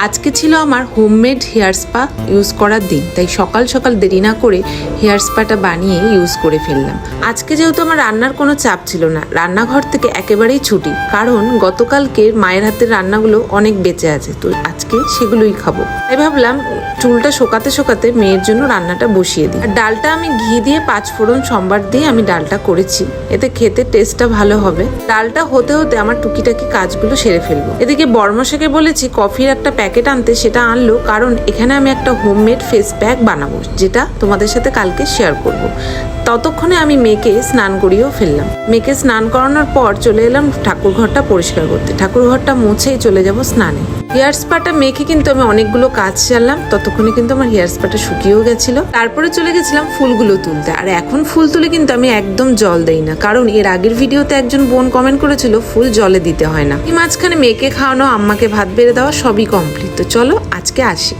আজকে ছিল আমার হোমমেড হেয়ার স্পা ইউজ করার দিন, তাই সকাল সকাল দেরি না করে হেয়ার স্পাটা বানিয়ে ইউজ করে ফেললাম। আজকে যেহেতু আমার রান্নার কোনো চাপ ছিল না, রান্নাঘর থেকে একেবারেই ছুটি, কারণ গতকালকে মায়ের হাতের রান্নাগুলো অনেক বেঁচে আছে, তো আজকে সেগুলোই খাবো। তাই ভাবলাম চুলটা শোকাতে শোকাতে মেয়ের জন্য রান্নাটা বসিয়ে দিই। আর ডালটা আমি ঘি দিয়ে 5 ফোড়ন সম্বার দিয়ে আমি ডালটা করেছি, এতে খেতে টেস্টটা ভালো হবে। ডালটা হতে হতে আমার টুকিটাকি কাজগুলো সেরে ফেলবো। এদিকে বর্মশাকে বলেছি কফির একটা প্যাকেট আনতে, সেটা আনলো, কারণ এখানে আমি একটা হোমমেড ফেস প্যাক বানাবো, যেটা তোমাদের সাথে কালকে শেয়ার করব। ততক্ষণে আমি মেয়েকে স্নান করিয়েও ফেললাম। মেয়েকে স্নান করানোর পর চলে এলাম ঠাকুর ঘরটা পরিষ্কার করতে। ঠাকুর ঘরটা মুছেই চলে যাব স্নানে। হেয়ার স্পাটা মেখে কিন্তু আমি অনেকগুলো কাজ সারলাম, ততক্ষণে কিন্তু আমার হেয়ার স্পাটা শুকিয়েও গেছিল। তারপরে চলে গেছিলাম ফুলগুলো তুলতে। আর এখন ফুল তুলে কিন্তু আমি একদম জল দেই না, কারণ এর আগের ভিডিওতে একজন বোন কমেন্ট করেছিল ফুল জলে দিতে হয় না। এই মাঝখানে মেয়েকে খাওয়ানো, আম্মাকে ভাত বেড়ে দেওয়া সবই কমপ্লিট। তো চলো আজকে আসি।